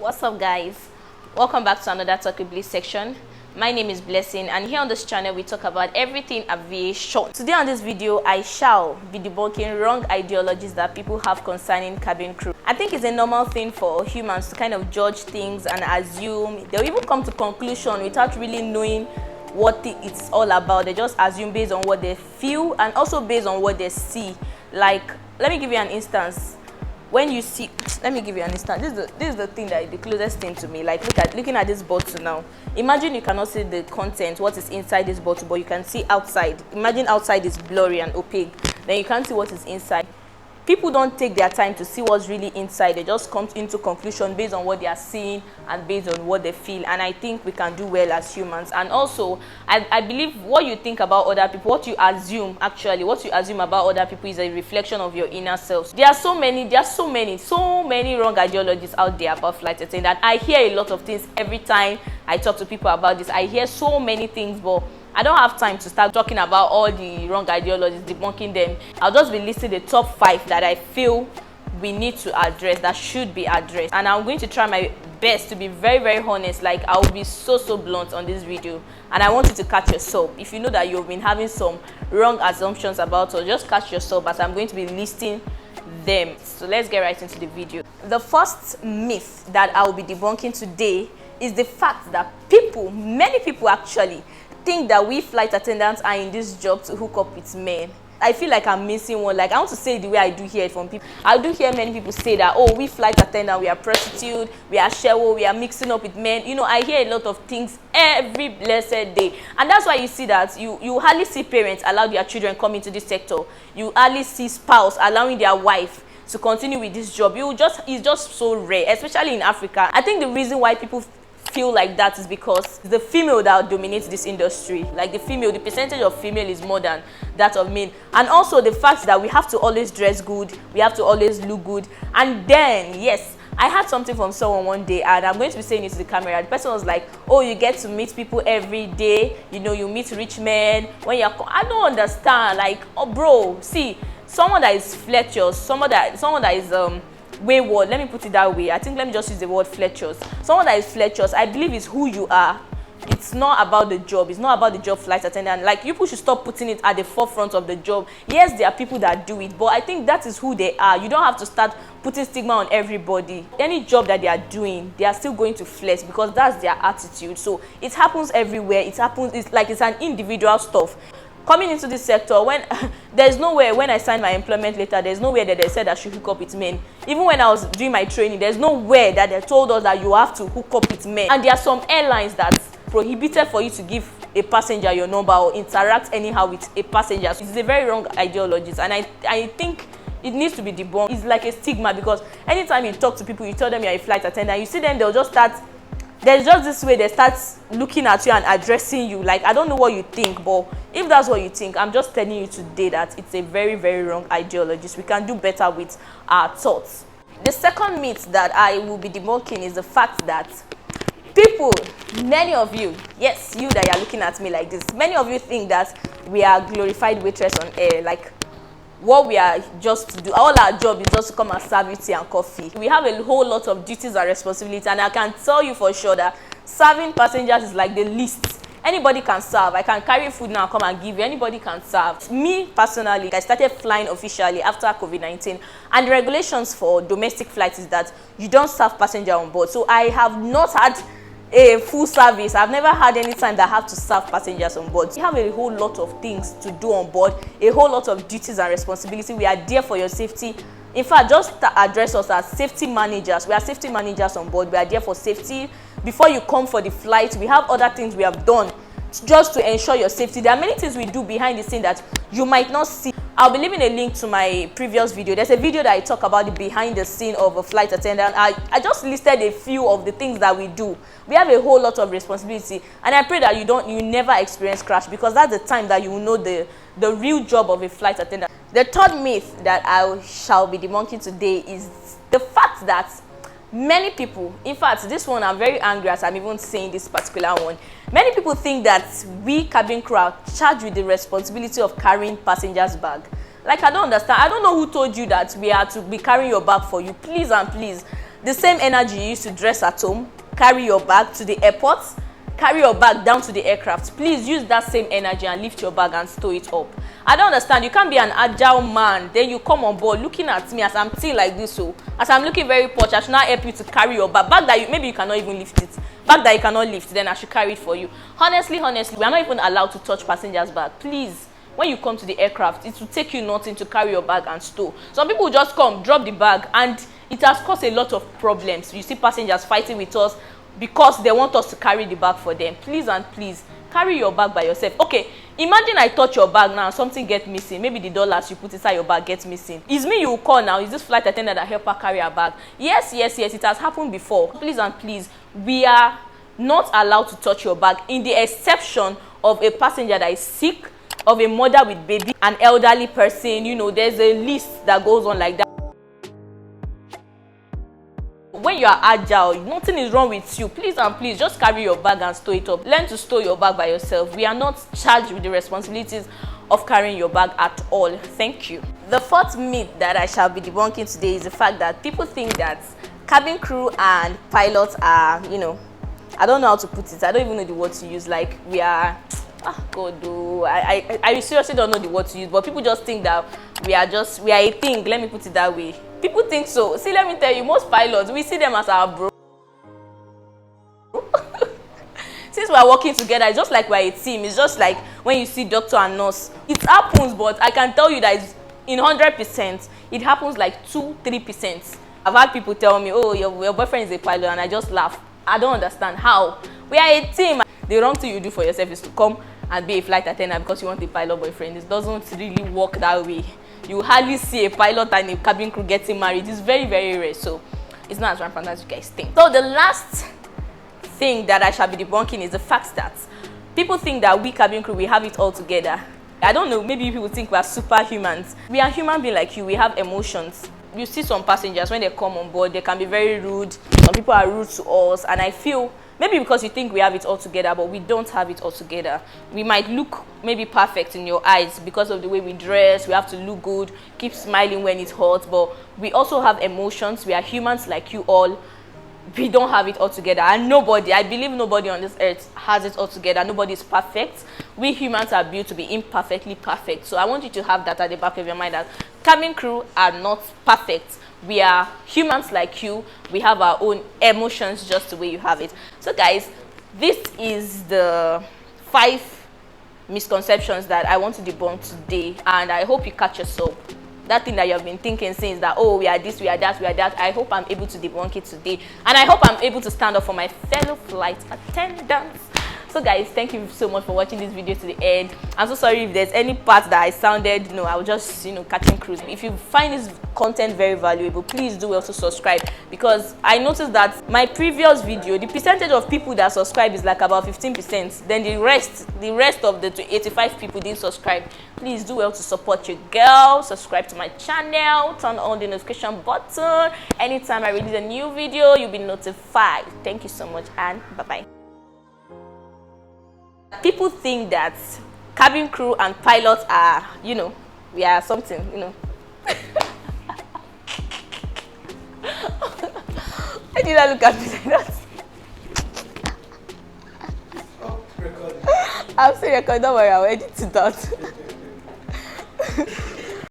What's up, guys? Welcome back to another Talk with Bliss section. My name is Blessing, and here on this channel we talk about everything aviation. Today on this video I shall be debunking wrong ideologies that people have concerning cabin crew. I think it's a normal thing for humans to kind of judge things and assume. They'll even come to conclusion without really knowing what it's all about. They just assume based on what they feel and also based on what they see. Like, let me give you an instance. When you see, let me give you an instance. This is the thing that is the closest thing to me. Like, looking at this bottle now. Imagine you cannot see the content, what is inside this bottle, but you can see outside. Imagine outside is blurry and opaque. Then you can't see what is inside. People don't take their time to see what's really inside. They just come into conclusion based on what they are seeing and based on what they feel. And I think we can do well as humans. And also, I believe what you think about other people, what you assume about other people is a reflection of your inner self. There are so many wrong ideologies out there about flight attendant. I hear a lot of things every time I talk to people about this. I hear so many things, but I don't have time to start talking about all the wrong ideologies, debunking them. I'll just be listing the top 5 that I feel we need to address, that should be addressed. And I'm going to try my best to be very, very honest. Like, I will be so blunt on this video. And I want you to catch yourself. If you know that you've been having some wrong assumptions about us, just catch yourself, as I'm going to be listing them. So let's get right into the video. The first myth that I will be debunking today is the fact that many people actually think that we flight attendants are in this job to hook up with men. I feel like I'm missing one. Like, I want to say it the way I do hear it from people. I do hear many people say that, oh, we flight attendant, we are prostitute, we are shewo, we are mixing up with men. You know, I hear a lot of things every blessed day. And that's why you see that you hardly see parents allow their children come into this sector. You hardly see spouse allowing their wife to continue with this job. It's just so rare, especially in Africa. I think the reason why people feel like that is because the female that dominates this industry. Like, the percentage of female is more than that of men. And also the fact that we have to always dress good, we have to always look good. And then, yes, I had something from someone one day, and I'm going to be saying it to the camera. The person was like, oh, you get to meet people every day, you know, you meet rich men when you're I don't understand. Like, oh bro, see, someone that is flirtatious, someone that is wayward, let me put it that way. I think let me just use the word flirtatious. Someone that is flirtatious, I believe, is who you are. It's not about the job. It's not about the job flight attendant. Like, people should stop putting it at the forefront of the job. Yes, there are people that do it, but I think that is who they are. You don't have to start putting stigma on everybody. Any job that they are doing, they are still going to flex because that's their attitude. So it happens everywhere. It's like it's an individual stuff. Coming into this sector, when there's nowhere, when I signed my employment letter, there's nowhere that they said I should hook up with men. Even when I was doing my training, there's nowhere that they told us that you have to hook up with men. And there are some airlines that prohibited for you to give a passenger your number or interact anyhow with a passenger. So it's a very wrong ideology, and I think it needs to be debunked. It's like a stigma, because anytime you talk to people, you tell them you're a flight attendant, you see them, they'll just start. There's just this way they start looking at you and addressing you. Like, I don't know what you think, but if that's what you think, I'm just telling you today that it's a very, very wrong ideology. We can do better with our thoughts. The second myth that I will be debunking is the fact that many of you, yes, you that are looking at me like this, many of you think that we are glorified waitress on air. Like, what we are just to do, all our job is just to come and serve you tea and coffee. We have a whole lot of duties and responsibilities, and I can tell you for sure that serving passengers is like the least. Anybody can serve. I can carry food now, come and give you. Anybody can serve. Me personally, I started flying officially after COVID-19, and the regulations for domestic flights is that you don't serve passenger on board. So I have not had a full service. I've never had any time that I have to serve passengers on board. We have a whole lot of things to do on board, a whole lot of duties and responsibility. We are there for your safety. In fact, just address us as safety managers. We are safety managers on board. We are there for safety. Before you come for the flight, we have other things we have done just to ensure your safety. There are many things we do behind the scene that you might not see. I'll be leaving a link to my previous video. There's a video that I talk about the behind the scene of a flight attendant. I just listed a few of the things that we do. We have a whole lot of responsibility, and I pray that you never experience crash, because that's the time that you will know the real job of a flight attendant. The third myth that I shall be debunking today is the fact that many people, in fact, this one I'm very angry as I'm even saying this particular one. Many people think that we cabin crew are charged with the responsibility of carrying passengers' bag. Like, I don't understand. I don't know who told you that we are to be carrying your bag for you. Please and please. The same energy you use to dress at home, carry your bag to the airport, carry your bag down to the aircraft. Please use that same energy and lift your bag and stow it up. I don't understand. You can't be an agile man, then you come on board looking at me as I'm still like this, so as I'm looking very posh, I should not help you to carry your bag that you maybe you cannot even lift it, bag that you cannot lift, then I should carry it for you. Honestly, we are not even allowed to touch passengers' bag. Please, when you come to the aircraft, it will take you nothing to carry your bag and stow. Some people just come, drop the bag, and it has caused a lot of problems. You see passengers fighting with us because they want us to carry the bag for them. Please and please, carry your bag by yourself. Okay, imagine I touch your bag now and something get missing. Maybe the dollars you put inside your bag gets missing. Is me you will call now? Is this flight attendant that help her carry her bag? Yes, it has happened before. Please and please, we are not allowed to touch your bag, in the exception of a passenger that is sick, of a mother with baby, an elderly person. You know, there's a list that goes on like that. When you are agile, nothing is wrong with you. Please and please, just carry your bag and stow it up. Learn to stow your bag by yourself. We are not charged with the responsibilities of carrying your bag at all. Thank you. The fourth myth that I shall be debunking today is the fact that people think that cabin crew and pilots are, you know, I don't know how to put it. I don't even know the word to use. Like, we are, I seriously don't know the word to use, but people just think that we are a thing. Let me put it that way. People think so. See, let me tell you, most pilots, we see them as our bro. Since we are working together, it's just like we're a team. It's just like when you see doctor and nurse. It happens, but I can tell you that it's in 100%, it happens like 2-3%. I've had people tell me, oh, your boyfriend is a pilot, and I just laugh. I don't understand how. We are a team. The wrong thing you do for yourself is to come and be a flight attendant because you want a pilot boyfriend. It doesn't really work that way. You hardly see a pilot and a cabin crew getting married. It's very, very rare. So it's not as rampant as you guys think. So the last thing that I shall be debunking is the fact that people think that we cabin crew, we have it all together. I don't know, maybe people think we are superhumans. We are human beings like you. We have emotions. You see some passengers, when they come on board, they can be very rude. Some people are rude to us, and I feel maybe because you think we have it all together, but we don't have it all together. We might look maybe perfect in your eyes because of the way we dress. We have to look good, keep smiling when it's hot, but we also have emotions. We are humans like you all. We don't have it all together, and nobody, I believe nobody on this earth has it all together. Nobody is perfect. We humans are built to be imperfectly perfect. So I want you to have that at the back of your mind, that cabin crew are not perfect. We are humans like you. We have our own emotions just the way you have it. So guys, this is the 5 misconceptions that I want to debunk today, and I hope you catch us up. That thing that you have been thinking since, that oh, we are this, we are that, we are that, I hope I'm able to debunk it today, and I hope I'm able to stand up for my fellow flight attendants. So guys, thank you so much for watching this video to the end. I'm so sorry if there's any part that I sounded, I was just, catching cruise. If you find this content very valuable, please do also subscribe, because I noticed that my previous video, the percentage of people that subscribe is like about 15%. Then the rest of the 85 people didn't subscribe. Please do well to support your girl. Subscribe to my channel, turn on the notification button. Anytime I release a new video, you'll be notified. Thank you so much, and bye-bye. People think that cabin crew and pilots are, we are something, Why did I look at me like that? I'm still recording, don't worry, I'll edit it out.